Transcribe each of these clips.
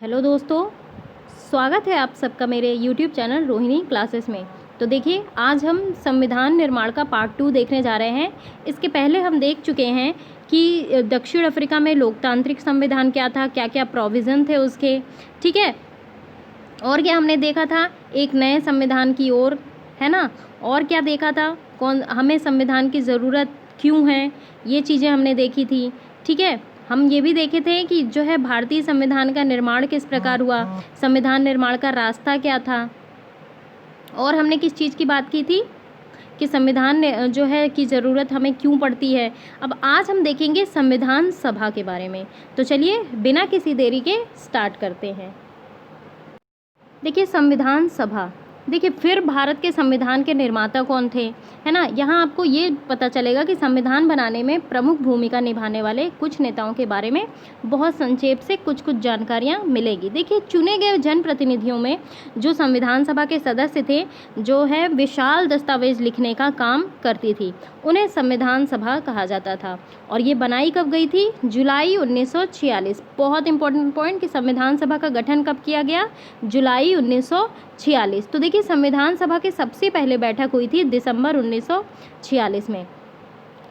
Hello दोस्तों, स्वागत है आप सबका मेरे यूट्यूब चैनल रोहिणी क्लासेस में। तो देखिए, आज हम संविधान निर्माण का पार्ट 2 देखने जा रहे हैं। इसके पहले हम देख चुके हैं कि दक्षिण अफ्रीका में लोकतांत्रिक संविधान क्या था, क्या क्या प्रोविज़न थे उसके, ठीक है। और क्या हमने देखा था, एक नए संविधान की ओर, है ना। और क्या देखा था, हमें संविधान की ज़रूरत क्यों है, ये चीज़ें हमने देखी थी, ठीक है। हम ये भी देखे थे कि जो है भारतीय संविधान का निर्माण किस प्रकार हुआ, संविधान निर्माण का रास्ता क्या था। और हमने किस चीज़ की बात की थी कि संविधान जो है की ज़रूरत हमें क्यों पड़ती है। अब आज हम देखेंगे संविधान सभा के बारे में। तो चलिए बिना किसी देरी के स्टार्ट करते हैं। देखिए, संविधान सभा, देखिए फिर भारत के संविधान के निर्माता कौन थे, है ना। यहाँ आपको ये पता चलेगा कि संविधान बनाने में प्रमुख भूमिका निभाने वाले कुछ नेताओं के बारे में बहुत संक्षेप से कुछ जानकारियाँ मिलेगी। देखिए, चुने गए जनप्रतिनिधियों में जो संविधान सभा के सदस्य थे, जो है विशाल दस्तावेज लिखने का काम करती थी, उन्हें संविधान सभा कहा जाता था। और ये बनाई कब गई थी, जुलाई 1946। बहुत इंपॉर्टेंट पॉइंट कि संविधान सभा का गठन कब किया गया, जुलाई 1946। तो देखिए, संविधान सभा की सबसे पहले बैठक हुई थी दिसंबर 1946 में।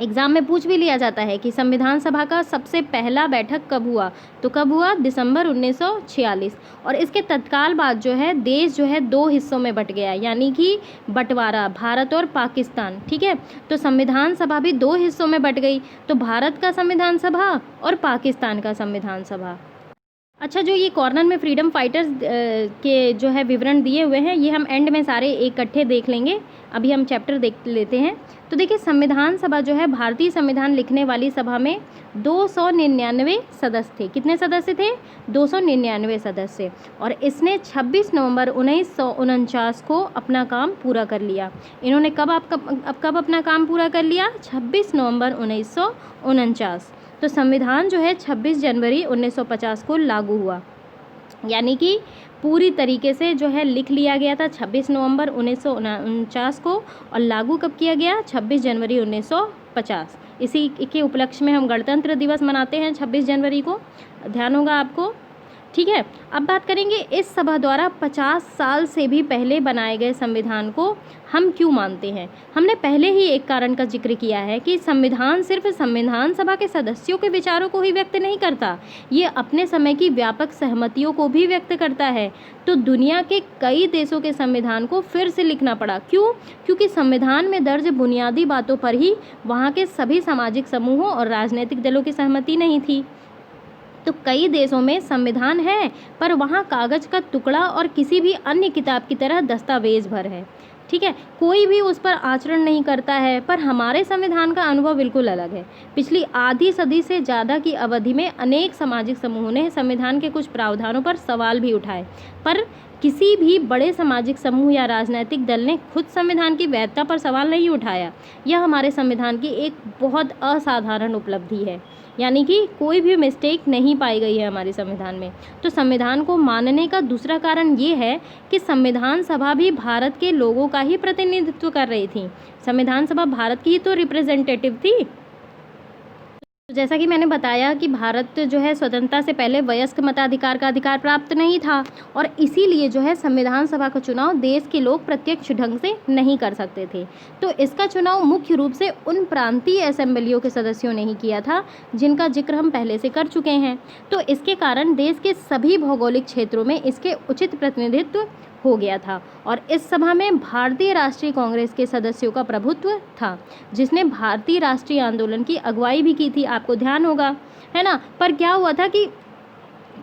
एग्ज़ाम में पूछ भी लिया जाता है कि संविधान सभा का सबसे पहला बैठक कब हुआ, तो कब हुआ, दिसंबर 1946। और इसके तत्काल बाद जो है देश जो है दो हिस्सों में बट गया, यानी कि बंटवारा, भारत और पाकिस्तान, ठीक है। तो संविधान सभा भी दो हिस्सों में बट गई, तो भारत का संविधान सभा और पाकिस्तान का संविधान सभा। अच्छा, जो ये कॉर्नर में फ्रीडम फाइटर्स के जो है विवरण दिए हुए हैं, ये हम एंड में सारे इकट्ठे देख लेंगे। अभी हम चैप्टर देख लेते हैं। तो देखिए, संविधान सभा जो है भारतीय संविधान लिखने वाली सभा में 299 सदस्य थे। कितने सदस्य थे, 299 सदस्य। और इसने 26 नवंबर 1949 को अपना काम पूरा कर लिया। इन्होंने कब अपना काम पूरा कर लिया, 26 नवंबर 1949। तो संविधान जो है 26 जनवरी 1950 को लागू हुआ, यानी कि पूरी तरीके से जो है लिख लिया गया था 26 नवंबर 1949 को, और लागू कब किया गया, 26 जनवरी 1950। इसी के उपलक्ष्य में हम गणतंत्र दिवस मनाते हैं 26 जनवरी को, ध्यान होगा आपको, ठीक है। अब बात करेंगे इस सभा द्वारा 50 साल से भी पहले बनाए गए संविधान को हम क्यों मानते हैं। हमने पहले ही एक कारण का जिक्र किया है कि संविधान सिर्फ संविधान सभा के सदस्यों के विचारों को ही व्यक्त नहीं करता, ये अपने समय की व्यापक सहमतियों को भी व्यक्त करता है। तो दुनिया के कई देशों के संविधान को फिर से लिखना पड़ा, क्यों, क्योंकि संविधान में दर्ज बुनियादी बातों पर ही वहाँ के सभी सामाजिक समूहों और राजनीतिक दलों की सहमति नहीं थी। तो कई देशों में संविधान है, पर वहाँ कागज़ का टुकड़ा और किसी भी अन्य किताब की तरह दस्तावेज भर है, ठीक है। कोई भी उस पर आचरण नहीं करता है। पर हमारे संविधान का अनुभव बिल्कुल अलग है। पिछली आधी सदी से ज़्यादा की अवधि में अनेक सामाजिक समूहों ने संविधान के कुछ प्रावधानों पर सवाल भी उठाए, पर किसी भी बड़े सामाजिक समूह या राजनीतिक दल ने खुद संविधान की वैधता पर सवाल नहीं उठाया। यह हमारे संविधान की एक बहुत असाधारण उपलब्धि है, यानी कि कोई भी मिस्टेक नहीं पाई गई है हमारे संविधान में। तो संविधान को मानने का दूसरा कारण ये है कि संविधान सभा भी भारत के लोगों का ही प्रतिनिधित्व कर रही थी। संविधान सभा भारत की ही तो रिप्रेजेंटेटिव थी। तो जैसा कि मैंने बताया कि भारत जो है स्वतंत्रता से पहले वयस्क मताधिकार का अधिकार प्राप्त नहीं था, और इसीलिए जो है संविधान सभा का चुनाव देश के लोग प्रत्यक्ष ढंग से नहीं कर सकते थे। तो इसका चुनाव मुख्य रूप से उन प्रांतीय असेंबलियों के सदस्यों ने ही किया था, जिनका जिक्र हम पहले से कर चुके हैं। तो इसके कारण देश के सभी भौगोलिक क्षेत्रों में इसके उचित प्रतिनिधित्व हो गया था। और इस सभा में भारतीय राष्ट्रीय कांग्रेस के सदस्यों का प्रभुत्व था, जिसने भारतीय राष्ट्रीय आंदोलन की अगुवाई भी की थी, आपको ध्यान होगा, है ना। पर क्या हुआ था कि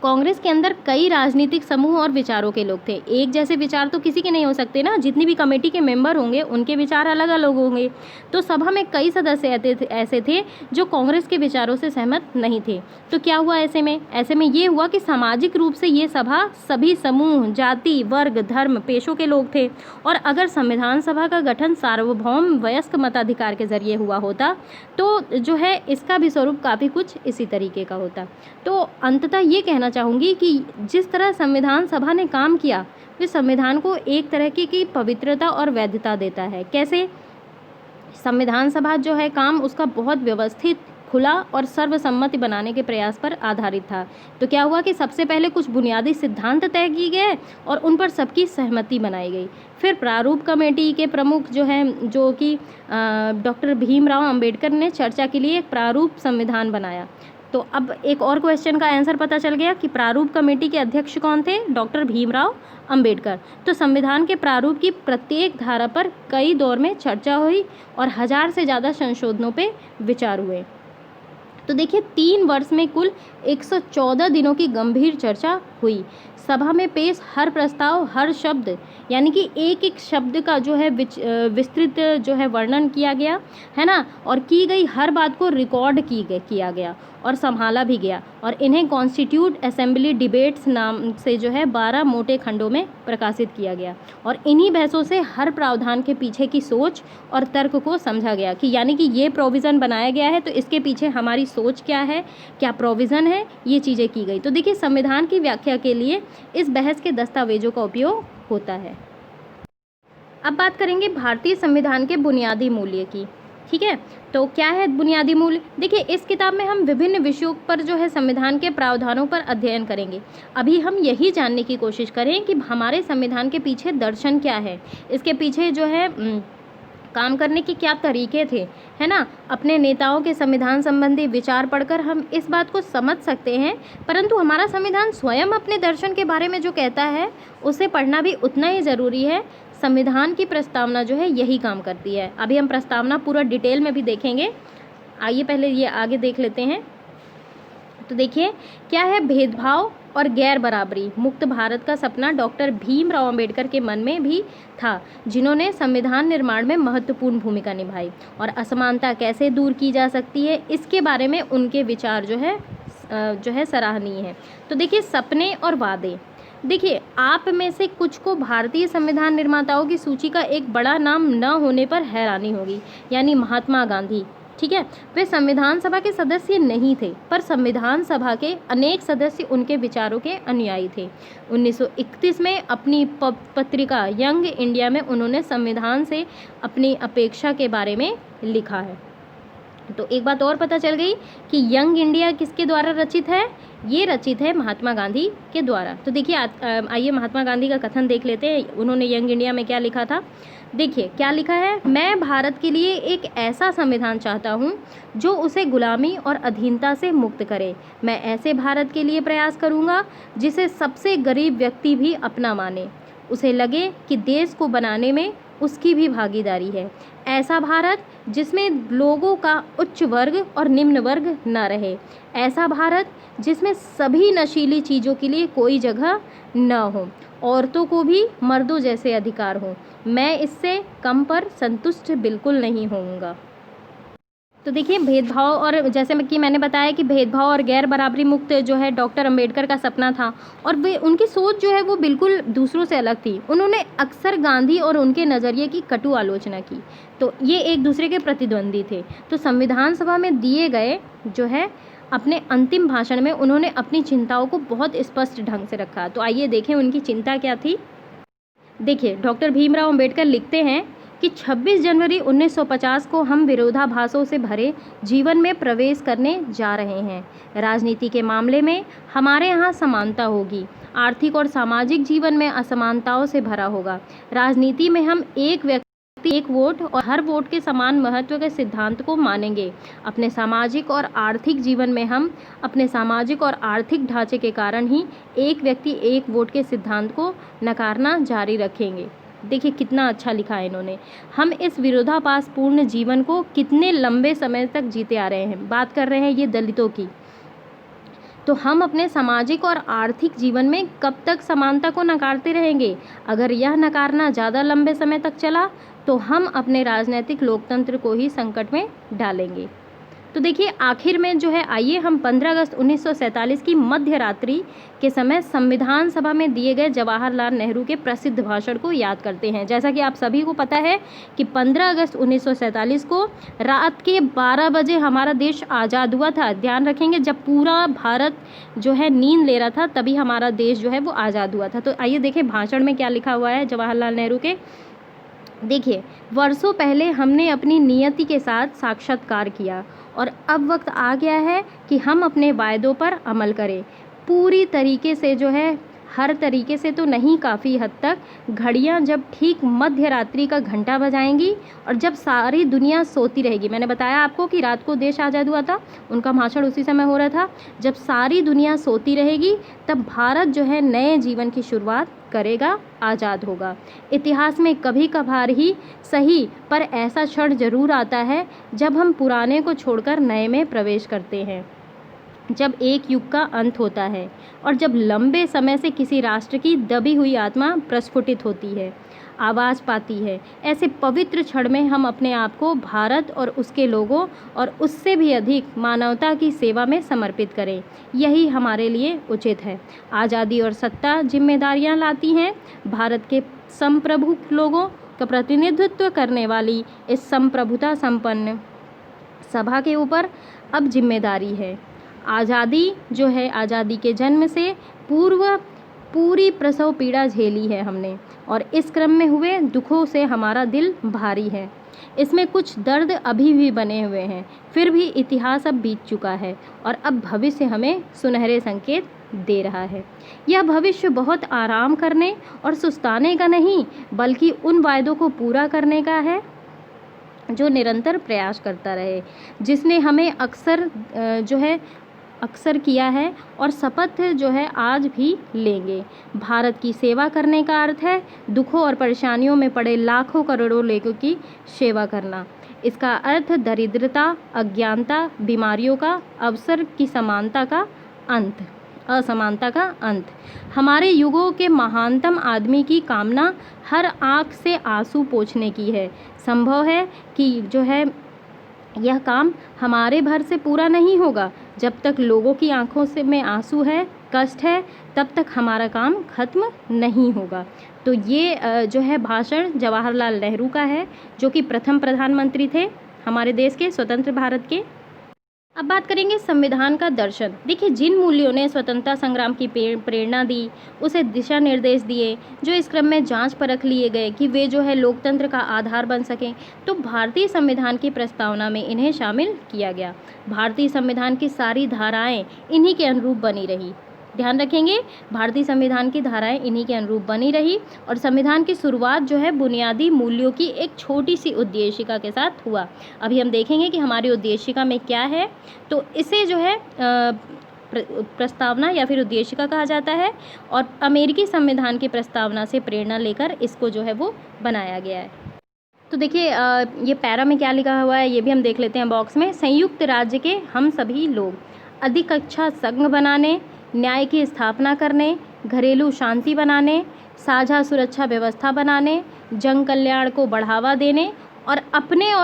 कांग्रेस के अंदर कई राजनीतिक समूह और विचारों के लोग थे। एक जैसे विचार तो किसी के नहीं हो सकते ना, जितनी भी कमेटी के मेंबर होंगे उनके विचार अलग अलग होंगे। तो सभा में कई सदस्य ऐसे थे जो कांग्रेस के विचारों से सहमत नहीं थे। तो क्या हुआ ऐसे में ये हुआ कि सामाजिक रूप से ये सभा सभी समूह, जाति, वर्ग, धर्म, पेशों के लोग थे। और अगर संविधान सभा का गठन सार्वभौम वयस्क मताधिकार के जरिए हुआ होता तो जो है इसका भी स्वरूप काफ़ी कुछ इसी तरीके का होता। तो अंततः ये कहना चाहूँगी कि जिस तरह संविधान सभा ने काम किया, वे संविधान को एक तरह की पवित्रता और वैधता देता है। कैसे, संविधान सभा जो है काम उसका बहुत व्यवस्थित खुला और सर्वसम्मति बनाने के प्रयास पर आधारित था। तो क्या हुआ कि सबसे पहले कुछ बुनियादी सिद्धांत तय किए गए और उन पर सबकी सहमति बनाई गई। फिर प्रारूप कमेटी के प्रमुख जो कि डॉक्टर भीमराव अंबेडकर ने चर्चा के लिए एक प्रारूप संविधान बनाया। तो अब एक और क्वेश्चन का आंसर पता चल गया कि प्रारूप कमेटी के अध्यक्ष कौन थे? डॉक्टर भीमराव अंबेडकर। तो संविधान के प्रारूप की प्रत्येक धारा पर कई दौर में चर्चा हुई और 1000 से ज़्यादा संशोधनों पे विचार हुए। तो देखिए 3 वर्ष में कुल 114 दिनों की गंभीर चर्चा हुई। सभा में पेश हर प्रस्ताव, हर शब्द, यानी कि एक एक शब्द का विस्तृत वर्णन किया गया है ना, और की गई हर बात को रिकॉर्ड किया गया और संभाला भी गया, और इन्हें कॉन्स्टिट्यूट असेंबली डिबेट्स नाम से 12 मोटे खंडों में प्रकाशित किया गया। और इन्हीं बहसों से हर प्रावधान के पीछे की सोच और तर्क को समझा गया कि यानी कि ये प्रोविज़न बनाया गया है तो इसके पीछे हमारी सोच क्या है, क्या प्रोविज़न है, ये चीज़ें की गई। तो देखिए संविधान की व्याख्या के लिए इस बहस के दस्तावेजों का उपयोग होता है। अब बात करेंगे भारतीय संविधान के बुनियादी मूल्य की। ठीक है, तो क्या है बुनियादी मूल्य? देखिए इस किताब में हम विभिन्न विषयों पर संविधान के प्रावधानों पर अध्ययन करेंगे। अभी हम यही जानने की कोशिश करें कि हमारे संविधान के पीछे दर्शन क्या है, इसके पीछे काम करने के क्या तरीके थे, है ना। अपने नेताओं के संविधान संबंधी विचार पढ़कर हम इस बात को समझ सकते हैं, परंतु हमारा संविधान स्वयं अपने दर्शन के बारे में जो कहता है उसे पढ़ना भी उतना ही ज़रूरी है। संविधान की प्रस्तावना यही काम करती है। अभी हम प्रस्तावना पूरा डिटेल में भी देखेंगे। आइए पहले ये आगे देख लेते हैं। तो देखिए क्या है, भेदभाव और गैर बराबरी मुक्त भारत का सपना डॉक्टर भीमराव अंबेडकर के मन में भी था, जिन्होंने संविधान निर्माण में महत्वपूर्ण भूमिका निभाई। और असमानता कैसे दूर की जा सकती है इसके बारे में उनके विचार सराहनीय है। तो देखिए सपने और वादे, देखिए आप में से कुछ को भारतीय संविधान निर्माताओं की सूची का एक बड़ा नाम न होने पर हैरानी होगी, यानी महात्मा गांधी। ठीक है, वे संविधान सभा के सदस्य नहीं थे, पर संविधान सभा के अनेक सदस्य उनके विचारों के अनुयायी थे। 1931 में अपनी पत्रिका यंग इंडिया में उन्होंने संविधान से अपनी अपेक्षा के बारे में लिखा है। तो एक बात और पता चल गई कि यंग इंडिया किसके द्वारा रचित है? ये रचित है महात्मा गांधी के द्वारा। तो देखिए आइए महात्मा गांधी का कथन देख लेते हैं। उन्होंने यंग इंडिया में क्या लिखा था, देखिए क्या लिखा है। मैं भारत के लिए एक ऐसा संविधान चाहता हूँ जो उसे गुलामी और अधीनता से मुक्त करे। मैं ऐसे भारत के लिए प्रयास करूँगा जिसे सबसे गरीब व्यक्ति भी अपना माने, उसे लगे कि देश को बनाने में उसकी भी भागीदारी है। ऐसा भारत जिसमें लोगों का उच्च वर्ग और निम्न वर्ग न रहे। ऐसा भारत जिसमें सभी नशीली चीज़ों के लिए कोई जगह न हो, औरतों को भी मर्दों जैसे अधिकार हों। मैं इससे कम पर संतुष्ट बिल्कुल नहीं होऊंगा। तो देखिए भेदभाव, और जैसे कि मैंने बताया कि भेदभाव और गैर बराबरी मुक्त डॉक्टर अंबेडकर का सपना था, और वे उनकी सोच वो बिल्कुल दूसरों से अलग थी। उन्होंने अक्सर गांधी और उनके नज़रिए की कटु आलोचना की, तो ये एक दूसरे के प्रतिद्वंदी थे। तो संविधान सभा में दिए गए अपने अंतिम भाषण में उन्होंने अपनी चिंताओं को बहुत स्पष्ट ढंग से रखा। तो आइए देखें उनकी चिंता क्या थी। देखिए डॉक्टर भीमराव अंबेडकर लिखते हैं कि 26 जनवरी 1950 को हम विरोधाभासों से भरे जीवन में प्रवेश करने जा रहे हैं। राजनीति के मामले में हमारे यहाँ समानता होगी, आर्थिक और सामाजिक जीवन में असमानताओं से भरा होगा। राजनीति में हम एक व्यक्ति एक वोट और हर वोट के समान महत्व के सिद्धांत को मानेंगे। अपने सामाजिक और आर्थिक जीवन में हम अपने सामाजिक और आर्थिक ढांचे के कारण ही एक व्यक्ति एक वोट के सिद्धांत को नकारना जारी रखेंगे। देखिए कितना अच्छा लिखा है इन्होंने। हम इस विरोधाभासपूर्ण जीवन को कितने लंबे समय तक जीते आ रहे हैं। बात कर रहे हैं ये दलितों की। तो हम अपने सामाजिक और आर्थिक जीवन में कब तक समानता को नकारते रहेंगे? अगर यह नकारना ज़्यादा लंबे समय तक चला तो हम अपने राजनीतिक लोकतंत्र को ही संकट में डालेंगे। तो देखिए आखिर में आइए हम 15 अगस्त 1947 की मध्य रात्रि के समय संविधान सभा में दिए गए जवाहरलाल नेहरू के प्रसिद्ध भाषण को याद करते हैं। जैसा कि आप सभी को पता है कि 15 अगस्त 1947 को रात के 12 बजे हमारा देश आज़ाद हुआ था। ध्यान रखेंगे, जब पूरा भारत नींद ले रहा था तभी हमारा देश वो आज़ाद हुआ था। तो आइए देखें भाषण में क्या लिखा हुआ है जवाहरलाल नेहरू के। देखिए, वर्षों पहले हमने अपनी नियति के साथ साक्षात्कार किया और अब वक्त आ गया है कि हम अपने वायदों पर अमल करें। पूरी तरीके से जो है, हर तरीके से तो नहीं, काफ़ी हद तक घड़ियां जब ठीक मध्य रात्रि का घंटा बजाएंगी और जब सारी दुनिया सोती रहेगी, मैंने बताया आपको कि रात को देश आज़ाद हुआ था, उनका भाषण उसी समय हो रहा था, जब सारी दुनिया सोती रहेगी तब भारत जो है नए जीवन की शुरुआत करेगा, आज़ाद होगा। इतिहास में कभी कभार ही सही पर ऐसा क्षण जरूर आता है जब हम पुराने को छोड़कर नए में प्रवेश करते हैं, जब एक युग का अंत होता है और जब लंबे समय से किसी राष्ट्र की दबी हुई आत्मा प्रस्फुटित होती है, आवाज़ पाती है। ऐसे पवित्र क्षण में हम अपने आप को भारत और उसके लोगों और उससे भी अधिक मानवता की सेवा में समर्पित करें। यही हमारे लिए उचित है। आज़ादी और सत्ता जिम्मेदारियां लाती हैं। भारत के संप्रभु लोगों का प्रतिनिधित्व करने वाली इस संप्रभुता संपन्न सभा के ऊपर अब जिम्मेदारी है। आज़ादी जो है, आज़ादी के जन्म से पूर्व पूरी प्रसव पीड़ा झेली है हमने और इस क्रम में हुए दुखों से हमारा दिल भारी है। इसमें कुछ दर्द अभी भी बने हुए हैं, फिर भी इतिहास अब बीत चुका है और अब भविष्य हमें सुनहरे संकेत दे रहा है। यह भविष्य बहुत आराम करने और सुस्ताने का नहीं, बल्कि उन वायदों को पूरा करने का है जो निरंतर प्रयास करता रहे, जिसने हमें अक्सर किया है और शपथ जो है आज भी लेंगे। भारत की सेवा करने का अर्थ है दुखों और परेशानियों में पड़े लाखों करोड़ों लोगों की सेवा करना। इसका अर्थ दरिद्रता, अज्ञानता, बीमारियों का, अवसर की असमानता का अंत। हमारे युगों के महानतम आदमी की कामना हर आँख से आंसू पोंछने की है। संभव है कि जो है यह काम हमारे भर से पूरा नहीं होगा। जब तक लोगों की आंखों से में आंसू है, कष्ट है, तब तक हमारा काम खत्म नहीं होगा। तो ये जो है भाषण जवाहरलाल नेहरू का है, जो कि प्रथम प्रधानमंत्री थे हमारे देश के, स्वतंत्र भारत के। अब बात करेंगे संविधान का दर्शन। देखिए, जिन मूल्यों ने स्वतंत्रता संग्राम की प्रेरणा दी, उसे दिशा निर्देश दिए, जो इस क्रम में जांच परख लिए गए कि वे जो है लोकतंत्र का आधार बन सकें, तो भारतीय संविधान की प्रस्तावना में इन्हें शामिल किया गया। भारतीय संविधान की सारी धाराएं इन्हीं के अनुरूप बनी रही। ध्यान रखेंगे, भारतीय संविधान की धाराएं इन्हीं के अनुरूप बनी रही और संविधान की शुरुआत जो है बुनियादी मूल्यों की एक छोटी सी उद्देशिका के साथ हुआ। अभी हम देखेंगे कि हमारी उद्देशिका में क्या है। तो इसे जो है प्रस्तावना या फिर उद्देशिका कहा जाता है और अमेरिकी संविधान की प्रस्तावना से प्रेरणा लेकर इसको जो है वो बनाया गया है। तो देखिए, ये पैरा में क्या लिखा हुआ है ये भी हम देख लेते हैं बॉक्स में। संयुक्त राज्य के हम सभी लोग अधिक अच्छा संघ बनाने, न्याय की स्थापना करने, घरेलू शांति बनाने, साझा सुरक्षा व्यवस्था बनाने, जन कल्याण को बढ़ावा देने और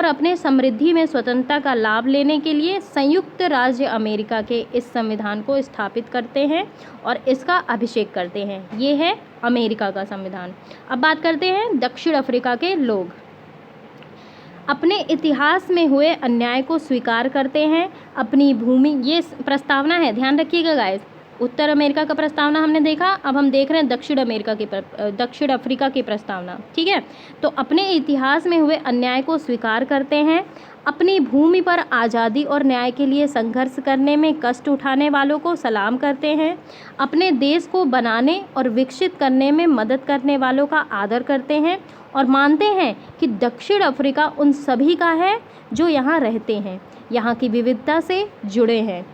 अपने समृद्धि में स्वतंत्रता का लाभ लेने के लिए संयुक्त राज्य अमेरिका के इस संविधान को स्थापित करते हैं और इसका अभिषेक करते हैं। ये है अमेरिका का संविधान। अब बात करते हैं दक्षिण अफ्रीका के लोग। अपने इतिहास में हुए अन्याय को स्वीकार करते हैं, अपनी भूमि, ये प्रस्तावना है, ध्यान रखिएगा गाइस। उत्तर अमेरिका का प्रस्तावना हमने देखा, अब हम देख रहे हैं दक्षिण अफ्रीका की प्रस्तावना। ठीक है, तो अपने इतिहास में हुए अन्याय को स्वीकार करते हैं, अपनी भूमि पर आज़ादी और न्याय के लिए संघर्ष करने में कष्ट उठाने वालों को सलाम करते हैं, अपने देश को बनाने और विकसित करने में मदद करने वालों का आदर करते हैं और मानते हैं कि दक्षिण अफ्रीका उन सभी का है जो यहाँ रहते हैं, यहाँ की विविधता से जुड़े हैं।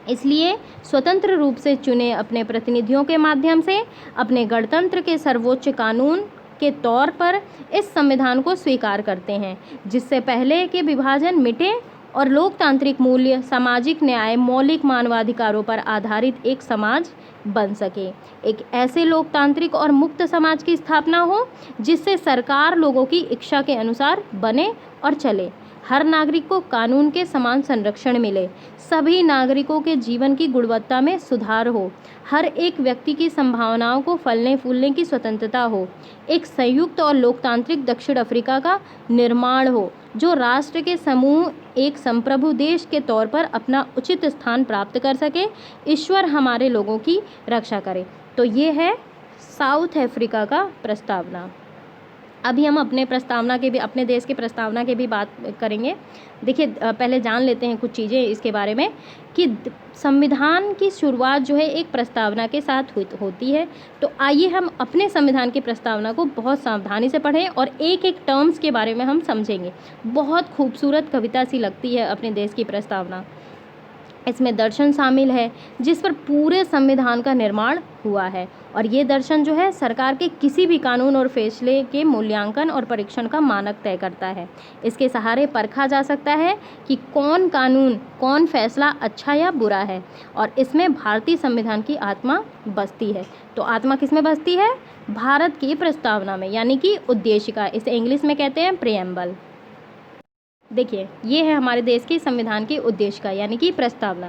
इसलिए स्वतंत्र रूप से चुने अपने प्रतिनिधियों के माध्यम से अपने गणतंत्र के सर्वोच्च कानून के तौर पर इस संविधान को स्वीकार करते हैं, जिससे पहले के विभाजन मिटे और लोकतांत्रिक मूल्य, सामाजिक न्याय, मौलिक मानवाधिकारों पर आधारित एक समाज बन सके। एक ऐसे लोकतांत्रिक और मुक्त समाज की स्थापना हो जिससे सरकार लोगों की इच्छा के अनुसार बने और चले, हर नागरिक को कानून के समान संरक्षण मिले, सभी नागरिकों के जीवन की गुणवत्ता में सुधार हो, हर एक व्यक्ति की संभावनाओं को फलने फूलने की स्वतंत्रता हो, एक संयुक्त और लोकतांत्रिक दक्षिण अफ्रीका का निर्माण हो जो राष्ट्र के समूह एक संप्रभु देश के तौर पर अपना उचित स्थान प्राप्त कर सके। ईश्वर हमारे लोगों की रक्षा करे। तो ये है साउथ अफ्रीका का प्रस्तावना। अभी हम अपने देश की प्रस्तावना की भी बात करेंगे। देखिए पहले जान लेते हैं कुछ चीज़ें इसके बारे में कि संविधान की शुरुआत जो है एक प्रस्तावना के साथ होती है। तो आइए हम अपने संविधान की प्रस्तावना को बहुत सावधानी से पढ़ें और एक एक टर्म्स के बारे में हम समझेंगे। बहुत खूबसूरत कविता सी लगती है अपने देश की प्रस्तावना। इसमें दर्शन शामिल है जिस पर पूरे संविधान का निर्माण हुआ है, और ये दर्शन जो है सरकार के किसी भी कानून और फैसले के मूल्यांकन और परीक्षण का मानक तय करता है। इसके सहारे परखा जा सकता है कि कौन कानून, कौन फैसला अच्छा या बुरा है, और इसमें भारतीय संविधान की आत्मा बसती है। तो आत्मा किसमें बसती है? भारत की प्रस्तावना में, यानी कि उद्देशिका। इसे इंग्लिश में कहते हैं प्रिएम्बल। देखिए ये है हमारे देश की संविधान की उद्देशिका यानी कि प्रस्तावना।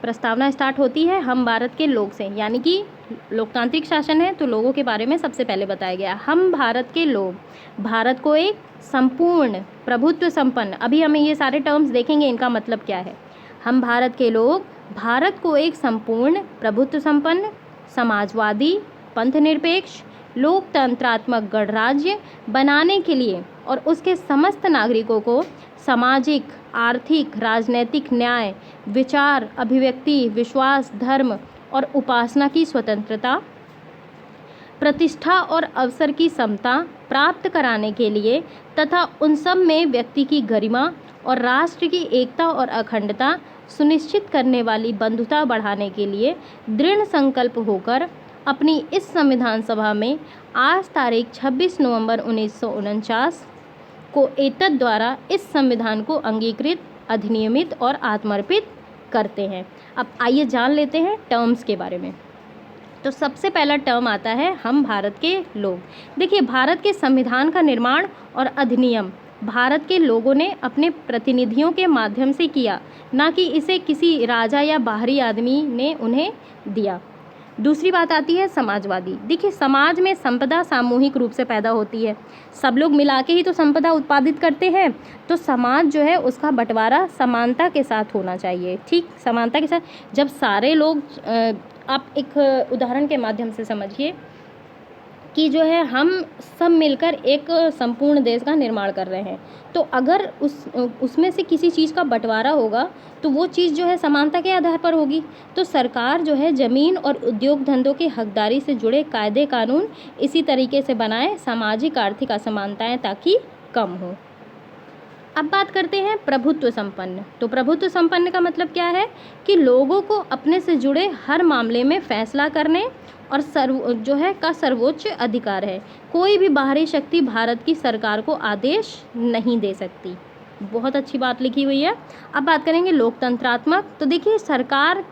प्रस्तावना स्टार्ट होती है हम भारत के लोग से, यानी कि लोकतांत्रिक शासन है तो लोगों के बारे में सबसे पहले बताया गया। हम भारत के लोग, भारत को एक संपूर्ण प्रभुत्व संपन्न, अभी हमें ये सारे टर्म्स देखेंगे इनका मतलब क्या है। हम भारत के लोग भारत को एक संपूर्ण प्रभुत्व संपन्न, समाजवादी, पंथनिरपेक्ष, लोकतंत्रात्मक गणराज्य बनाने के लिए और उसके समस्त नागरिकों को सामाजिक, आर्थिक, राजनैतिक न्याय, विचार, अभिव्यक्ति, विश्वास, धर्म और उपासना की स्वतंत्रता, प्रतिष्ठा और अवसर की समता प्राप्त कराने के लिए तथा उन सब में व्यक्ति की गरिमा और राष्ट्र की एकता और अखंडता सुनिश्चित करने वाली बंधुता बढ़ाने के लिए दृढ़ संकल्प होकर अपनी इस संविधान सभा में आज तारीख 26 नवंबर 1949 को एतद द्वारा इस संविधान को अंगीकृत, अधिनियमित और आत्मर्पित करते हैं। अब आइए जान लेते हैं टर्म्स के बारे में। तो सबसे पहला टर्म आता है हम भारत के लोग। देखिए भारत के संविधान का निर्माण और अधिनियम भारत के लोगों ने अपने प्रतिनिधियों के माध्यम से किया, ना कि इसे किसी राजा या बाहरी आदमी ने उन्हें दिया। दूसरी बात आती है समाजवादी। देखिए समाज में संपदा सामूहिक रूप से पैदा होती है, सब लोग मिला के ही तो संपदा उत्पादित करते हैं। तो समाज जो है उसका बंटवारा समानता के साथ होना चाहिए। ठीक समानता के साथ, जब सारे लोग आप एक उदाहरण के माध्यम से समझिए कि जो है हम सब मिलकर एक संपूर्ण देश का निर्माण कर रहे हैं, तो अगर उसमें से किसी चीज़ का बंटवारा होगा तो वो चीज़ जो है समानता के आधार पर होगी। तो सरकार जो है ज़मीन और उद्योग धंधों की हकदारी से जुड़े कायदे कानून इसी तरीके से बनाए सामाजिक आर्थिक असमानताएं ताकि कम हो। अब बात करते हैं प्रभुत्व संपन्न। तो प्रभुत्व संपन्न का मतलब क्या है कि लोगों को अपने से जुड़े हर मामले में फैसला करने और सर्वोच्च अधिकार है। कोई भी बाहरी शक्ति भारत की सरकार को आदेश नहीं दे सकती। बहुत अच्छी बात लिखी हुई है। अब बात करेंगे लोकतंत्रात्मक। तो देखिए सरकार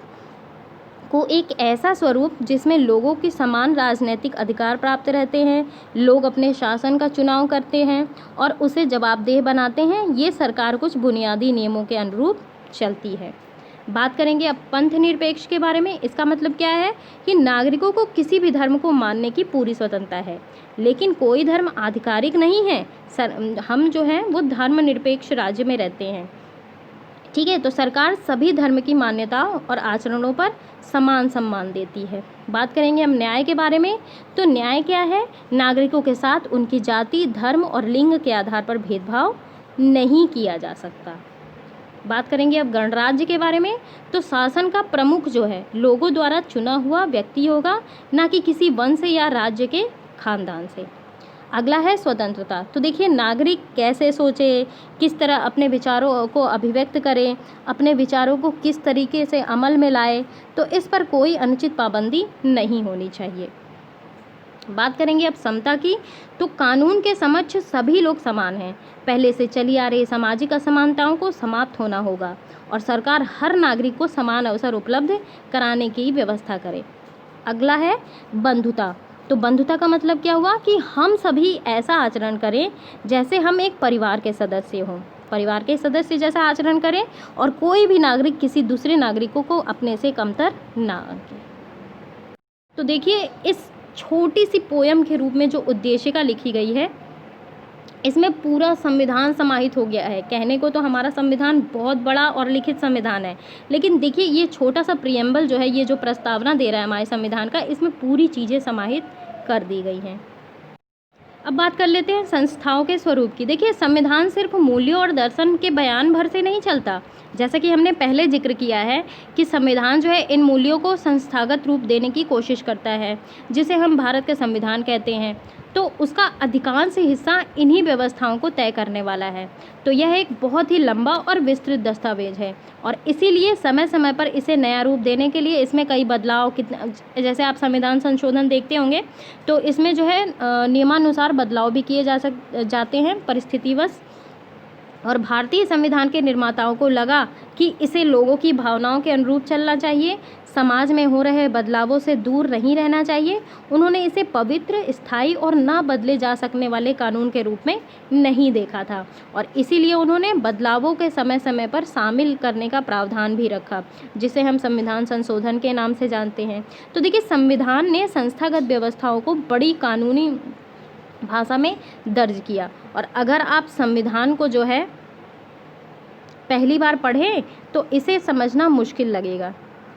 को एक ऐसा स्वरूप जिसमें लोगों की समान राजनीतिक अधिकार प्राप्त रहते हैं, लोग अपने शासन का चुनाव करते हैं और उसे जवाबदेह बनाते हैं। ये सरकार कुछ बुनियादी नियमों के अनुरूप चलती है। बात करेंगे अब पंथ निरपेक्ष के बारे में। इसका मतलब क्या है कि नागरिकों को किसी भी धर्म को मानने की पूरी स्वतंत्रता है, लेकिन कोई धर्म आधिकारिक नहीं है। हम जो हैं वो धर्मनिरपेक्ष राज्य में रहते हैं। ठीक है, तो सरकार सभी धर्म की मान्यताओं और आचरणों पर समान सम्मान देती है। बात करेंगे हम न्याय के बारे में। तो न्याय क्या है? नागरिकों के साथ उनकी जाति, धर्म और लिंग के आधार पर भेदभाव नहीं किया जा सकता। बात करेंगे अब गणराज्य के बारे में। तो शासन का प्रमुख जो है लोगों द्वारा चुना हुआ व्यक्ति होगा, ना कि किसी वंश या राज्य के खानदान से। अगला है स्वतंत्रता। तो देखिए नागरिक कैसे सोचे, किस तरह अपने विचारों को अभिव्यक्त करें, अपने विचारों को किस तरीके से अमल में लाए, तो इस पर कोई अनुचित पाबंदी नहीं होनी चाहिए। बात करेंगे अब समता की। तो कानून के समक्ष सभी लोग समान हैं। पहले से चली आ रही सामाजिक असमानताओं को समाप्त होना होगा और सरकार हर नागरिक को समान अवसर उपलब्ध कराने की व्यवस्था करे। अगला है बंधुता। तो बंधुता का मतलब क्या हुआ कि हम सभी ऐसा आचरण करें जैसे हम एक परिवार के सदस्य हों, परिवार के सदस्य जैसा आचरण करें और कोई भी नागरिक किसी दूसरे नागरिकों को अपने से कमतर ना आंके। तो देखिए इस छोटी सी पोयम के रूप में जो उद्देशिका लिखी गई है, इसमें पूरा संविधान समाहित हो गया है। कहने को तो हमारा संविधान बहुत बड़ा और लिखित संविधान है, लेकिन देखिए ये छोटा सा प्रियम्बल जो है, ये जो प्रस्तावना दे रहा है हमारे संविधान का, इसमें पूरी चीज़ें समाहित कर दी गई हैं। अब बात कर लेते हैं संस्थाओं के स्वरूप की। देखिए, संविधान सिर्फ मूल्यों और दर्शन के बयान भर से नहीं चलता। जैसा कि हमने पहले जिक्र किया है कि संविधान जो है इन मूल्यों को संस्थागत रूप देने की कोशिश करता है, जिसे हम भारत का संविधान कहते हैं। तो उसका अधिकांश हिस्सा इन्हीं व्यवस्थाओं को तय करने वाला है। तो यह एक बहुत ही लंबा और विस्तृत दस्तावेज है और इसीलिए समय समय पर इसे नया रूप देने के लिए इसमें कई बदलाव, जैसे आप संविधान संशोधन देखते होंगे तो इसमें जो है नियमानुसार बदलाव भी किए जाते हैं परिस्थितिवश। और भारतीय संविधान के निर्माताओं को लगा कि इसे लोगों की भावनाओं के अनुरूप चलना चाहिए, समाज में हो रहे बदलावों से दूर नहीं रहना चाहिए। उन्होंने इसे पवित्र, स्थायी और ना बदले जा सकने वाले कानून के रूप में नहीं देखा था और इसीलिए उन्होंने बदलावों के समय समय पर शामिल करने का प्रावधान भी रखा, जिसे हम संविधान संशोधन के नाम से जानते हैं। तो देखिए, संविधान ने संस्थागत व्यवस्थाओं को बड़ी कानूनी भाषा में दर्ज किया और अगर आप संविधान को जो है पहली बार पढ़ें तो इसे समझना मुश्किल लगेगा,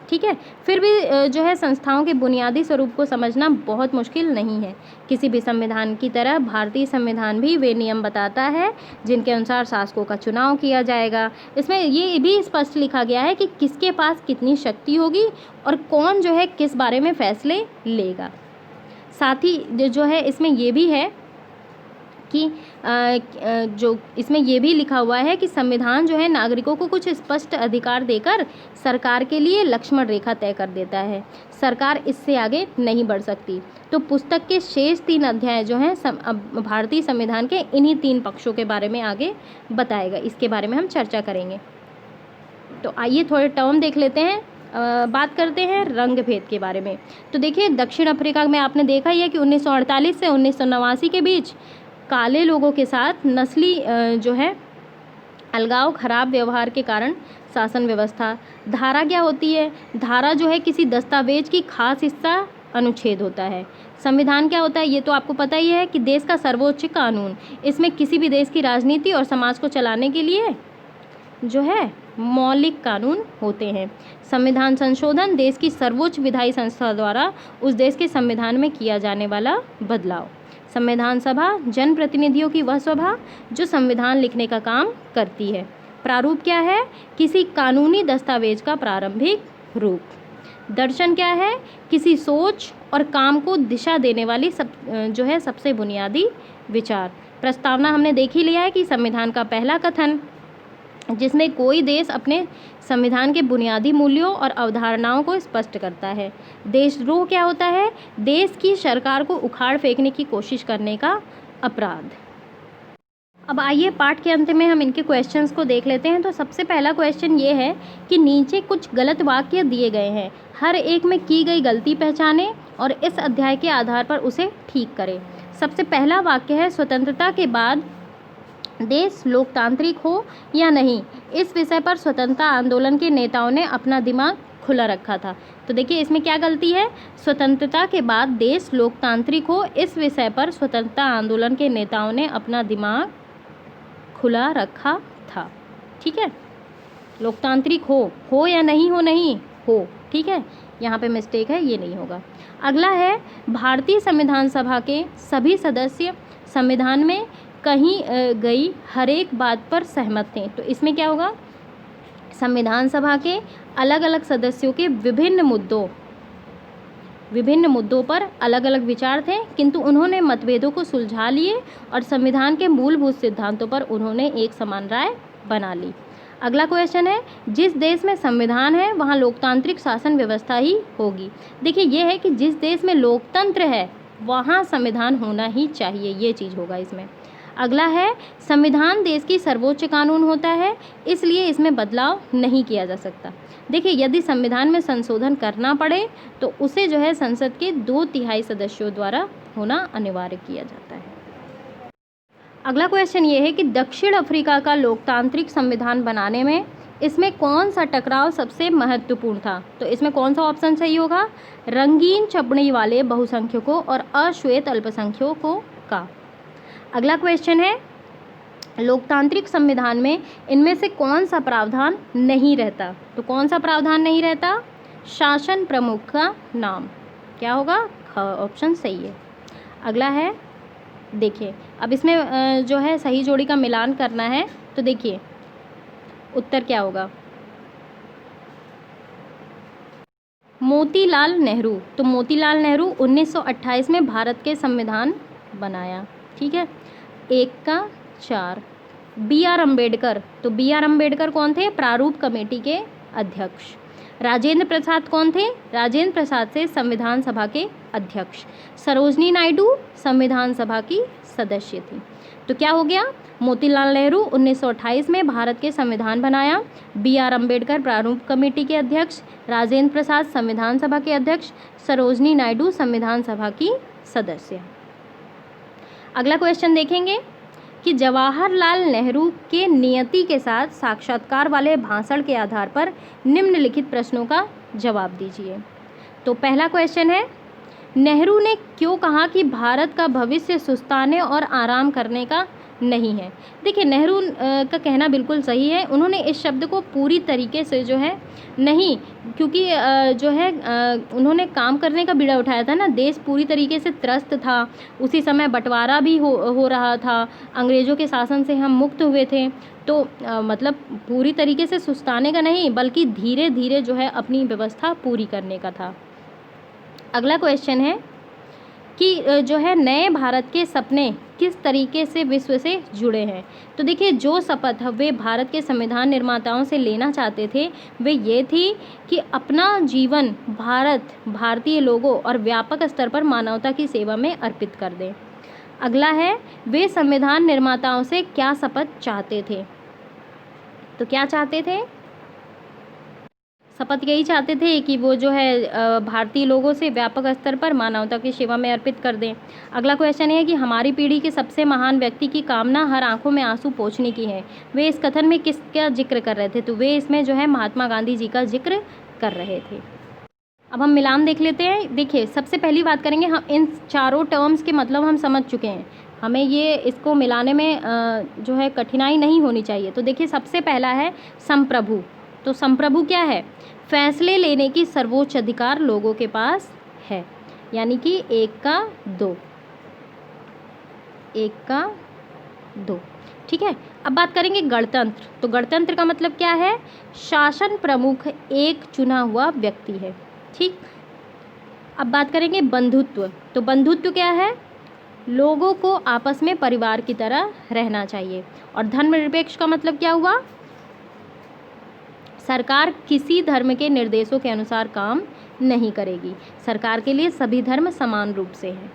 ठीक है। फिर भी जो है संस्थाओं के बुनियादी स्वरूप को समझना बहुत मुश्किल नहीं है। किसी भी संविधान की तरह भारतीय संविधान भी वे नियम बताता है जिनके अनुसार शासकों का चुनाव किया जाएगा। इसमें ये भी स्पष्ट लिखा गया है कि किसके पास कितनी शक्ति होगी और कौन जो है किस बारे में फैसले लेगा। साथ ही जो है इसमें ये भी है कि जो इसमें ये भी लिखा हुआ है कि संविधान जो है नागरिकों को कुछ स्पष्ट अधिकार देकर सरकार के लिए लक्ष्मण रेखा तय कर देता है। सरकार इससे आगे नहीं बढ़ सकती। तो पुस्तक के शेष 3 अध्याय जो हैं भारतीय संविधान के इन्हीं 3 पक्षों के बारे में आगे बताएगा। इसके बारे में हम चर्चा करेंगे। तो आइए थोड़े टर्म देख लेते हैं। बात करते हैं रंग भेद के बारे में। तो देखिए, दक्षिण अफ्रीका में आपने देखा ही है कि 1948 से 1989 के बीच काले लोगों के साथ नस्ली जो है अलगाव, खराब व्यवहार के कारण शासन व्यवस्था। धारा क्या होती है? धारा जो है किसी दस्तावेज की खास हिस्सा अनुच्छेद होता है। संविधान क्या होता है? ये तो आपको पता ही है कि देश का सर्वोच्च कानून। इसमें किसी भी देश की राजनीति और समाज को चलाने के लिए जो है मौलिक कानून होते हैं। संविधान संशोधन देश की सर्वोच्च विधायी संस्था द्वारा उस देश के संविधान में किया जाने वाला बदलाव। संविधान सभा जनप्रतिनिधियों की वह सभा जो संविधान लिखने का काम करती है। प्रारूप क्या है? किसी कानूनी दस्तावेज का प्रारंभिक रूप। दर्शन क्या है? किसी सोच और काम को दिशा देने वाली जो है सबसे बुनियादी विचार। प्रस्तावना हमने देख ही लिया है कि संविधान का पहला कथन जिसमें कोई देश अपने संविधान के बुनियादी मूल्यों और अवधारणाओं को स्पष्ट करता है। देशद्रोह क्या होता है? देश की सरकार को उखाड़ फेंकने की कोशिश करने का अपराध। अब आइए पाठ के अंत में हम इनके क्वेश्चंस को देख लेते हैं। तो सबसे पहला क्वेश्चन ये है कि नीचे कुछ गलत वाक्य दिए गए हैं, हर एक में की गई गलती पहचानें और इस अध्याय के आधार पर उसे ठीक करें। सबसे पहला वाक्य है, स्वतंत्रता के बाद देश लोकतांत्रिक हो या नहीं, इस विषय पर स्वतंत्रता आंदोलन के नेताओं ने अपना दिमाग खुला रखा था। तो देखिए इसमें क्या गलती है? स्वतंत्रता के बाद देश लोकतांत्रिक हो, इस विषय पर स्वतंत्रता आंदोलन के नेताओं ने अपना दिमाग खुला रखा था। ठीक है, लोकतांत्रिक हो या नहीं हो, नहीं हो, ठीक है, यहाँ पे मिस्टेक है, ये नहीं होगा। अगला है, भारतीय संविधान सभा के सभी सदस्य संविधान में कहीं गई हर एक बात पर सहमत थे। तो इसमें क्या होगा? संविधान सभा के अलग अलग सदस्यों के विभिन्न मुद्दों पर अलग अलग विचार थे, किंतु उन्होंने मतभेदों को सुलझा लिए और संविधान के मूलभूत सिद्धांतों पर उन्होंने एक समान राय बना ली। अगला क्वेश्चन है, जिस देश में संविधान है वहाँ लोकतांत्रिक शासन व्यवस्था ही होगी। देखिए ये है कि जिस देश में लोकतंत्र है वहाँ संविधान होना ही चाहिए, ये चीज़ होगा इसमें। अगला है, संविधान देश की सर्वोच्च कानून होता है, इसलिए इसमें बदलाव नहीं किया जा सकता। देखिए यदि संविधान में संशोधन करना पड़े तो उसे जो है संसद के 2/3 सदस्यों द्वारा होना अनिवार्य किया जाता है। अगला क्वेश्चन ये है कि दक्षिण अफ्रीका का लोकतांत्रिक संविधान बनाने में इसमें कौन सा टकराव सबसे महत्वपूर्ण था? तो इसमें कौन सा ऑप्शन सही होगा? रंगीन चपड़ी वाले बहुसंख्यकों और अश्वेत अल्पसंख्यकों का। अगला क्वेश्चन है, लोकतांत्रिक संविधान में इनमें से कौन सा प्रावधान नहीं रहता? तो कौन सा प्रावधान नहीं रहता? शासन प्रमुख का नाम। क्या होगा? ऑप्शन सही है। अगला है, देखिए अब इसमें जो है सही जोड़ी का मिलान करना है। तो देखिए उत्तर क्या होगा, मोतीलाल नेहरू। तो मोतीलाल नेहरू 1928 में भारत के संविधान बनाया। ठीक है, 1 का 4। B R Ambedkar. तो बी आर अम्बेडकर कौन थे, प्रारूप कमेटी के अध्यक्ष। राजेंद्र प्रसाद कौन थे, राजेंद्र प्रसाद से संविधान सभा के अध्यक्ष। सरोजनी नायडू संविधान सभा की सदस्य थी। तो क्या हो गया, मोतीलाल नेहरू 1928 में भारत के संविधान बनाया, बी आर अम्बेडकर प्रारूप कमेटी के अध्यक्ष, राजेंद्र प्रसाद संविधान सभा के अध्यक्ष, सरोजनी नायडू संविधान सभा की सदस्य। अगला क्वेश्चन देखेंगे कि जवाहरलाल नेहरू के नियति के साथ साक्षात्कार वाले भाषण के आधार पर निम्नलिखित प्रश्नों का जवाब दीजिए। तो पहला क्वेश्चन है, नेहरू ने क्यों कहा कि भारत का भविष्य सुस्ताने और आराम करने का नहीं है। देखिए नेहरू का कहना बिल्कुल सही है, उन्होंने इस शब्द को पूरी तरीके से जो है नहीं, क्योंकि जो है उन्होंने काम करने का बीड़ा उठाया था ना, देश पूरी तरीके से त्रस्त था, उसी समय बंटवारा भी हो रहा था, अंग्रेज़ों के शासन से हम मुक्त हुए थे। तो मतलब पूरी तरीके से सुस्ताने का नहीं, बल्कि धीरे धीरे जो है अपनी व्यवस्था पूरी करने का था। अगला क्वेश्चन है कि जो है नए भारत के सपने किस तरीके से विश्व से जुड़े हैं। तो देखिए जो शपथ वे भारत के संविधान निर्माताओं से लेना चाहते थे वे ये थी कि अपना जीवन भारत, भारतीय लोगों और व्यापक स्तर पर मानवता की सेवा में अर्पित कर दें। अगला है, वे संविधान निर्माताओं से क्या शपथ चाहते थे। तो क्या चाहते थे, शपथ यही चाहते थे कि वो जो है भारतीय लोगों से व्यापक स्तर पर मानवता की सेवा में अर्पित कर दें। अगला क्वेश्चन है कि हमारी पीढ़ी के सबसे महान व्यक्ति की कामना हर आंखों में आंसू पोंछने की है, वे इस कथन में किसका जिक्र कर रहे थे। तो वे इसमें जो है महात्मा गांधी जी का जिक्र कर रहे थे। अब हम मिलान देख लेते हैं। देखिए सबसे पहली बात करेंगे, हम इन चारों टर्म्स के मतलब हम समझ चुके हैं, हमें ये इसको मिलाने में जो है कठिनाई नहीं होनी चाहिए। तो देखिए सबसे पहला है संप्रभु। तो संप्रभु क्या है, फैसले लेने की सर्वोच्च अधिकार लोगों के पास है, यानी कि 1 का 2, 1 का 2। ठीक है, अब बात करेंगे गणतंत्र। तो गणतंत्र का मतलब क्या है, शासन प्रमुख एक चुना हुआ व्यक्ति है। ठीक, अब बात करेंगे बंधुत्व। तो बंधुत्व क्या है, लोगों को आपस में परिवार की तरह रहना चाहिए। और धर्मनिरपेक्ष का मतलब क्या हुआ, सरकार किसी धर्म के निर्देशों के अनुसार काम नहीं करेगी, सरकार के लिए सभी धर्म समान रूप से हैं।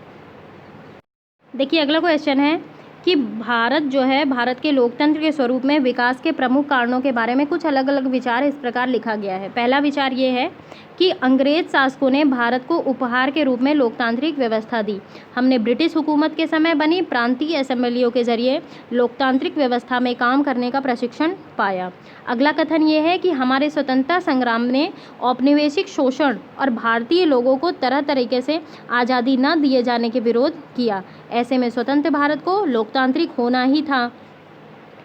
देखिए अगला क्वेश्चन है कि भारत जो है, भारत के लोकतंत्र के स्वरूप में विकास के प्रमुख कारणों के बारे में कुछ अलग अलग विचार इस प्रकार लिखा गया है। पहला विचार ये है कि अंग्रेज शासकों ने भारत को उपहार के रूप में लोकतांत्रिक व्यवस्था दी। हमने ब्रिटिश हुकूमत के समय बनी प्रांतीय असेंबलियों के जरिए लोकतांत्रिक व्यवस्था में काम करने का प्रशिक्षण पाया। अगला कथन ये है कि हमारे स्वतंत्रता संग्राम ने औपनिवेशिक शोषण और भारतीय लोगों को तरह तरीके से आज़ादी न दिए जाने के विरोध किया, ऐसे में स्वतंत्र भारत को लोकतांत्रिक होना ही था।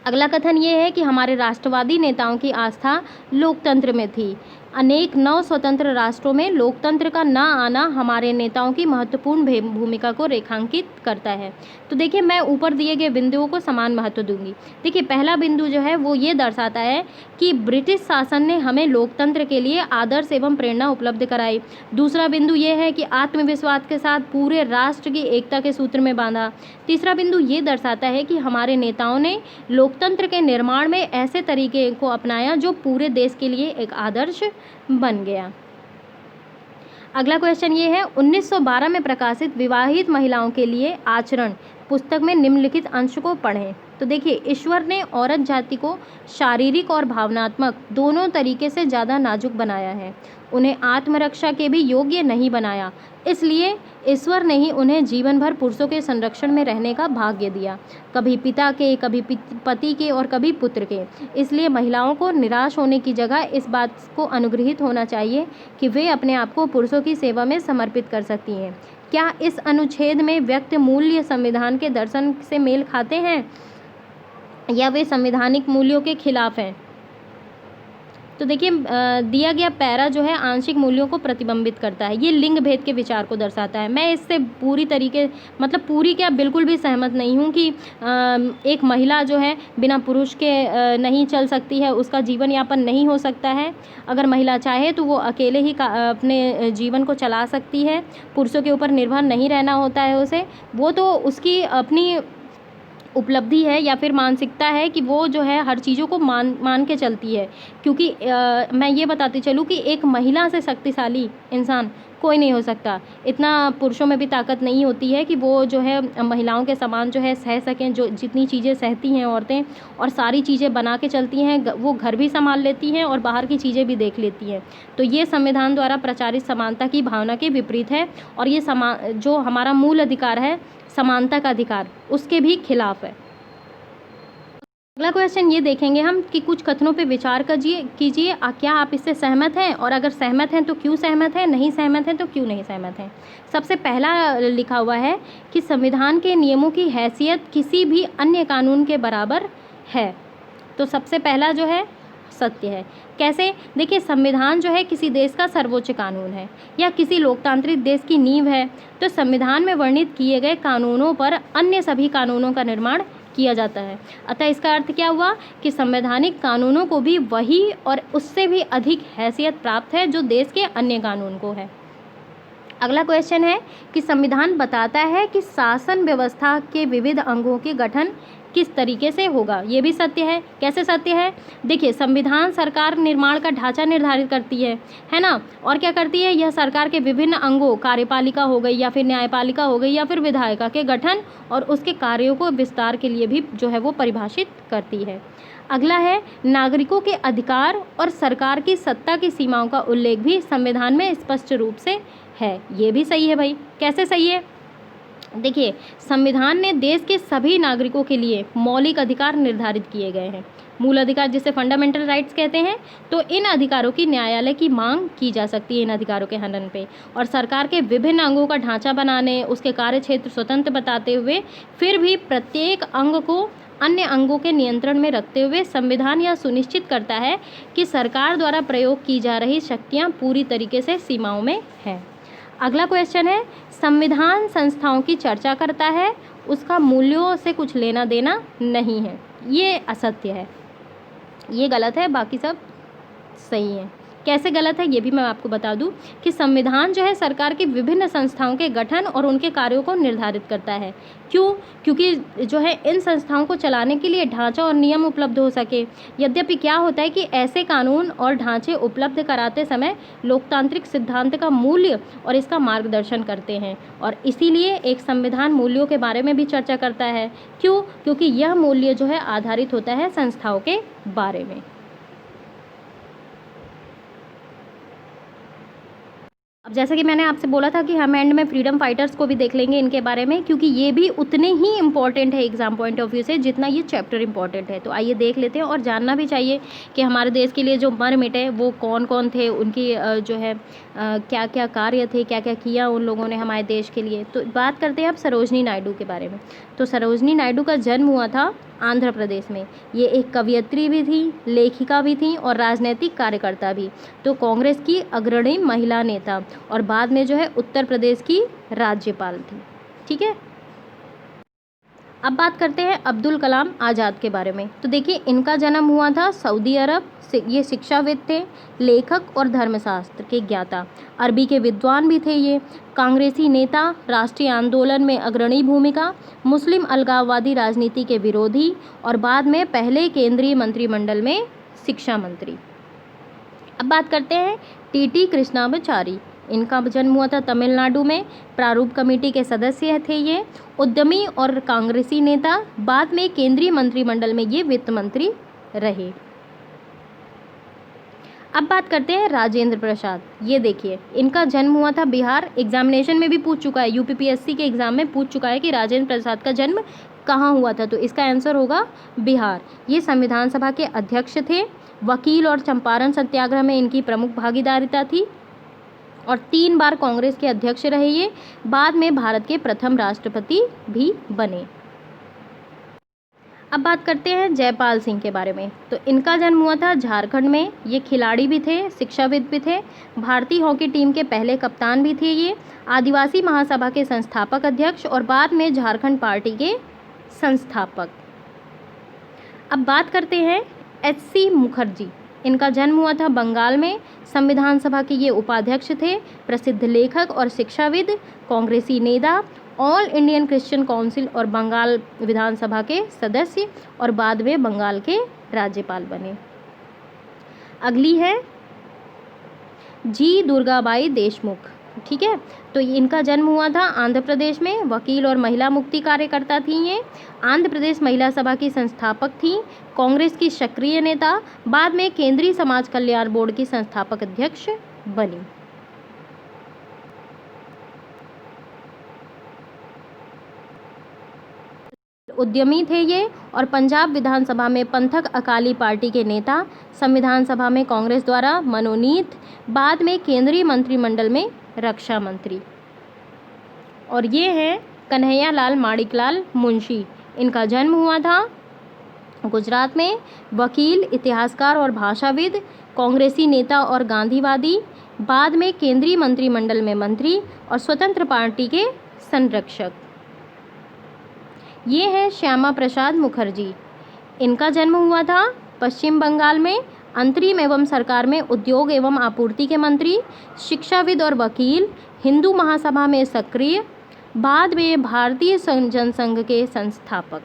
अगला कथन ये है कि हमारे राष्ट्रवादी नेताओं की आस्था लोकतंत्र में थी। अनेक नव स्वतंत्र राष्ट्रों में लोकतंत्र का न आना हमारे नेताओं की महत्वपूर्ण भूमिका को रेखांकित करता है। तो देखिए मैं ऊपर दिए गए बिंदुओं को समान महत्व दूंगी। देखिए पहला बिंदु जो है वो ये दर्शाता है कि ब्रिटिश शासन ने हमें लोकतंत्र के लिए आदर्श एवं प्रेरणा उपलब्ध कराई। दूसरा बिंदु ये है कि आत्मविश्वास के साथ पूरे राष्ट्र की एकता के सूत्र में बांधा। तीसरा बिंदु ये दर्शाता है कि हमारे नेताओं ने लोकतंत्र के निर्माण में ऐसे तरीके को अपनाया जो पूरे देश के लिए एक आदर्श बन गया। अगला क्वेश्चन ये है, 1912 में प्रकाशित विवाहित महिलाओं के लिए आचरण पुस्तक में निम्नलिखित अंश को पढ़ें। तो देखिए ईश्वर ने औरत जाति को शारीरिक और भावनात्मक दोनों तरीके से ज़्यादा नाजुक बनाया है, उन्हें आत्मरक्षा के भी योग्य नहीं बनाया, इसलिए ईश्वर ने ही उन्हें जीवन भर पुरुषों के संरक्षण में रहने का भाग्य दिया, कभी पिता के, कभी पति के और कभी पुत्र के। इसलिए महिलाओं को निराश होने की जगह इस बात को अनुग्रहित होना चाहिए कि वे अपने आप को पुरुषों की सेवा में समर्पित कर सकती हैं। क्या इस अनुच्छेद में व्यक्त मूल्य संविधान के दर्शन से मेल खाते हैं या वे संवैधानिक मूल्यों के खिलाफ हैं। तो तो देखिए दिया गया पैरा जो है आंशिक मूल्यों को प्रतिबिंबित करता है, ये लिंग भेद के विचार को दर्शाता है। मैं इससे पूरी तरीके मतलब पूरी क्या बिल्कुल भी सहमत नहीं हूँ कि एक महिला जो है बिना पुरुष के नहीं चल सकती है, उसका जीवन यापन नहीं हो सकता है। अगर महिला चाहे तो वो अकेले ही अपने जीवन को चला सकती है, पुरुषों के ऊपर निर्भर नहीं रहना होता है उसे। वो तो उसकी अपनी उपलब्धि है या फिर मानसिकता है कि वो जो है हर चीज़ों को मान के चलती है। क्योंकि मैं ये बताती चलूँ कि एक महिला से शक्तिशाली इंसान कोई नहीं हो सकता। इतना पुरुषों में भी ताकत नहीं होती है कि वो जो है महिलाओं के समान जो है सह सकें, जो जितनी चीज़ें सहती हैं औरतें और सारी चीज़ें बना के चलती हैं, वो घर भी संभाल लेती हैं और बाहर की चीज़ें भी देख लेती हैं। तो ये संविधान द्वारा प्रचारित समानता की भावना के विपरीत है और ये जो हमारा मूल अधिकार है समानता का अधिकार, उसके भी खिलाफ है। अगला क्वेश्चन ये देखेंगे हम कि कुछ कथनों पे विचार कीजिए, क्या आप इससे सहमत हैं, और अगर सहमत हैं तो क्यों सहमत हैं, नहीं सहमत हैं तो क्यों नहीं सहमत हैं। सबसे पहला लिखा हुआ है कि संविधान के नियमों की हैसियत किसी भी अन्य कानून के बराबर है। तो सबसे पहला जो है सत्य है। कैसे? देखिए, संविधान जो है किसी देश का सर्वोच्च कानून है या किसी लोकतांत्रिक देश की नींव है। तो संविधान में वर्णित किए गए कानूनों पर अन्य सभी कानूनों का निर्माण किया जाता है। अतः इसका अर्थ क्या हुआ कि संवैधानिक कानूनों को भी वही और उससे भी अधिक हैसियत प्राप्त है जो देश के अन्य कानून को है। अगला क्वेश्चन है कि संविधान बताता है कि शासन व्यवस्था के विविध अंगों के गठन किस तरीके से होगा। ये भी सत्य है। कैसे सत्य है? देखिए, संविधान सरकार निर्माण का ढांचा निर्धारित करती है ना। और क्या करती है? यह सरकार के विभिन्न अंगों, कार्यपालिका हो गई या फिर न्यायपालिका हो गई या फिर विधायिका के गठन और उसके कार्यों को विस्तार के लिए भी जो है वो परिभाषित करती है। अगला है नागरिकों के अधिकार और सरकार की सत्ता की सीमाओं का उल्लेख भी संविधान में स्पष्ट रूप से है। ये भी सही है भाई। कैसे सही है? देखिए, संविधान ने देश के सभी नागरिकों के लिए मौलिक अधिकार निर्धारित किए गए हैं। मूल अधिकार जिसे फंडामेंटल राइट्स कहते हैं। तो इन अधिकारों की न्यायालय की मांग की जा सकती है इन अधिकारों के हनन पे। और सरकार के विभिन्न अंगों का ढांचा बनाने, उसके कार्य क्षेत्र स्वतंत्र बताते हुए फिर भी प्रत्येक अंग को अन्य अंगों के नियंत्रण में रखते हुए संविधान यह सुनिश्चित करता है कि सरकार द्वारा प्रयोग की जा रही शक्तियाँ पूरी तरीके से सीमाओं में हैं। अगला क्वेश्चन है, संविधान संस्थाओं की चर्चा करता है, उसका मूल्यों से कुछ लेना देना नहीं है। ये असत्य है, ये गलत है, बाकी सब सही है। कैसे गलत है ये भी मैं आपको बता दूं कि संविधान जो है सरकार की विभिन्न संस्थाओं के गठन और उनके कार्यों को निर्धारित करता है। क्यों? क्योंकि जो है इन संस्थाओं को चलाने के लिए ढांचा और नियम उपलब्ध हो सके। यद्यपि क्या होता है कि ऐसे कानून और ढांचे उपलब्ध कराते समय लोकतांत्रिक सिद्धांत का मूल्य और इसका मार्गदर्शन करते हैं और इसीलिए एक संविधान मूल्यों के बारे में भी चर्चा करता है। क्यों? क्योंकि यह मूल्य जो है आधारित होता है संस्थाओं के बारे में। अब जैसा कि मैंने आपसे बोला था कि हम एंड में फ्रीडम फाइटर्स को भी देख लेंगे इनके बारे में, क्योंकि ये भी उतने ही इम्पॉर्टेंट है एग्जाम पॉइंट ऑफ व्यू से जितना ये चैप्टर इम्पॉर्टेंट है। तो आइए देख लेते हैं और जानना भी चाहिए कि हमारे देश के लिए जो मर मिटे वो कौन कौन थे, उनकी जो है क्या क्या कार्य थे, क्या क्या किया उन लोगों ने हमारे देश के लिए। तो बात करते हैं अब सरोजनी नायडू के बारे में। तो सरोजनी नायडू का जन्म हुआ था आंध्र प्रदेश में। ये एक कवयित्री भी थी, लेखिका भी थी और राजनीतिक कार्यकर्ता भी। तो कांग्रेस की अग्रणी महिला नेता और बाद में जो है उत्तर प्रदेश की राज्यपाल थी। ठीक है, अब बात करते हैं अब्दुल कलाम आज़ाद के बारे में। तो देखिए, इनका जन्म हुआ था सऊदी अरब। ये शिक्षाविद थे, लेखक और धर्मशास्त्र के ज्ञाता, अरबी के विद्वान भी थे। ये कांग्रेसी नेता, राष्ट्रीय आंदोलन में अग्रणी भूमिका, मुस्लिम अलगाववादी राजनीति के विरोधी और बाद में पहले केंद्रीय मंत्रिमंडल में शिक्षा मंत्री। अब बात करते हैं टीटी कृष्णामाचारी। इनका जन्म हुआ था तमिलनाडु में। प्रारूप कमेटी के सदस्य थे ये, उद्यमी और कांग्रेसी नेता। बाद में केंद्रीय मंत्रिमंडल में ये वित्त मंत्री रहे। अब बात करते हैं राजेंद्र प्रसाद। ये देखिए, इनका जन्म हुआ था बिहार। एग्जामिनेशन में भी पूछ चुका है, यूपीपीएससी के एग्जाम में पूछ चुका है कि राजेंद्र प्रसाद का जन्म कहाँ हुआ था। तो इसका आंसर होगा बिहार। ये संविधान सभा के अध्यक्ष थे, वकील और चंपारण सत्याग्रह में इनकी प्रमुख भागीदारिता थी और 3 बार कांग्रेस के अध्यक्ष रहे ये। बाद में भारत के प्रथम राष्ट्रपति भी बने। अब बात करते हैं जयपाल सिंह के बारे में। तो इनका जन्म हुआ था झारखंड में। ये खिलाड़ी भी थे, शिक्षाविद भी थे, भारतीय हॉकी टीम के पहले कप्तान भी थे। ये आदिवासी महासभा के संस्थापक अध्यक्ष और बाद में झारखंड पार्टी के संस्थापक। अब बात करते हैं एच.सी. मुखर्जी। इनका जन्म हुआ था बंगाल में। संविधान सभा के ये उपाध्यक्ष थे, प्रसिद्ध लेखक और शिक्षाविद, कांग्रेसी नेता, ऑल इंडियन क्रिश्चियन काउंसिल और बंगाल विधानसभा के सदस्य और बाद में बंगाल के राज्यपाल बने। अगली है जी दुर्गाबाई देशमुख। ठीक है, तो इनका जन्म हुआ था आंध्र प्रदेश में। वकील और महिला मुक्ति कार्यकर्ता थी ये। आंध्र प्रदेश महिला सभा की संस्थापक थी, कांग्रेस की सक्रिय नेता, बाद में केंद्रीय समाज कल्याण बोर्ड की संस्थापक अध्यक्ष बनी। उद्यमी थे ये और पंजाब विधानसभा में पंथक अकाली पार्टी के नेता, संविधान सभा में कांग्रेस द्वारा मनोनीत, बाद में केंद्रीय मंत्रिमंडल में रक्षा मंत्री। और ये हैं कन्हैया लाल माणिकलाल मुंशी। इनका जन्म हुआ था गुजरात में। वकील, इतिहासकार और भाषाविद, कांग्रेसी नेता और गांधीवादी, बाद में केंद्रीय मंत्रिमंडल में मंत्री और स्वतंत्र पार्टी के संरक्षक। ये है श्यामा प्रसाद मुखर्जी। इनका जन्म हुआ था पश्चिम बंगाल में। अंतरिम एवं सरकार में उद्योग एवं आपूर्ति के मंत्री, शिक्षाविद और वकील, हिंदू महासभा में सक्रिय, बाद में भारतीय जनसंघ के संस्थापक।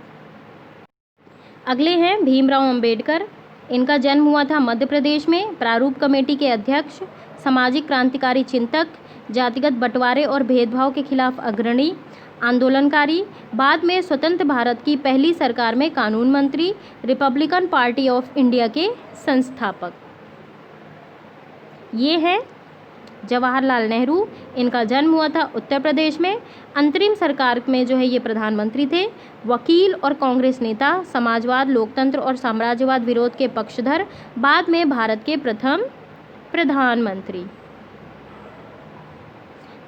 अगले हैं भीमराव अंबेडकर। इनका जन्म हुआ था मध्य प्रदेश में। प्रारूप कमेटी के अध्यक्ष, सामाजिक क्रांतिकारी चिंतक, जातिगत बंटवारे और भेदभाव के खिलाफ अग्रणी आंदोलनकारी, बाद में स्वतंत्र भारत की पहली सरकार में कानून मंत्री, रिपब्लिकन पार्टी ऑफ इंडिया के संस्थापक। ये है जवाहरलाल नेहरू। इनका जन्म हुआ था उत्तर प्रदेश में। अंतरिम सरकार में जो है ये प्रधानमंत्री थे। वकील और कांग्रेस नेता, समाजवाद, लोकतंत्र और साम्राज्यवाद विरोध के पक्षधर, बाद में भारत के प्रथम प्रधानमंत्री।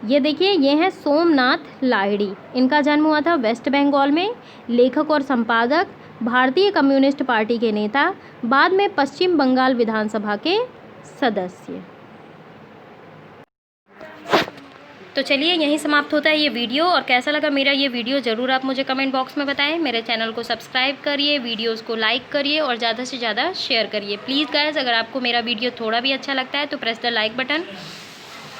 ये देखिए, ये हैं सोमनाथ लाहिड़ी। इनका जन्म हुआ था वेस्ट बंगाल में। लेखक और संपादक, भारतीय कम्युनिस्ट पार्टी के नेता, बाद में पश्चिम बंगाल विधानसभा के सदस्य। तो चलिए, यहीं समाप्त होता है ये वीडियो। और कैसा लगा मेरा ये वीडियो ज़रूर आप मुझे कमेंट बॉक्स में बताएं। मेरे चैनल को सब्सक्राइब करिए, वीडियोस को लाइक करिए और ज़्यादा से ज़्यादा शेयर करिए प्लीज़ गाइस। अगर आपको मेरा वीडियो थोड़ा भी अच्छा लगता है तो प्रेस द लाइक बटन।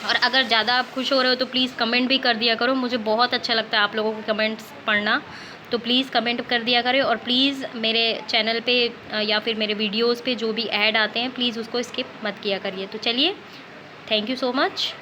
और अगर ज़्यादा आप खुश हो रहे हो तो प्लीज़ कमेंट भी कर दिया करो। मुझे बहुत अच्छा लगता है आप लोगों के कमेंट्स पढ़ना, तो प्लीज़ कमेंट कर दिया करें। और प्लीज़ मेरे चैनल पे या फिर मेरे वीडियोस पे जो भी ऐड आते हैं प्लीज़ उसको स्किप मत किया करिए। तो चलिए, थैंक यू सो मच।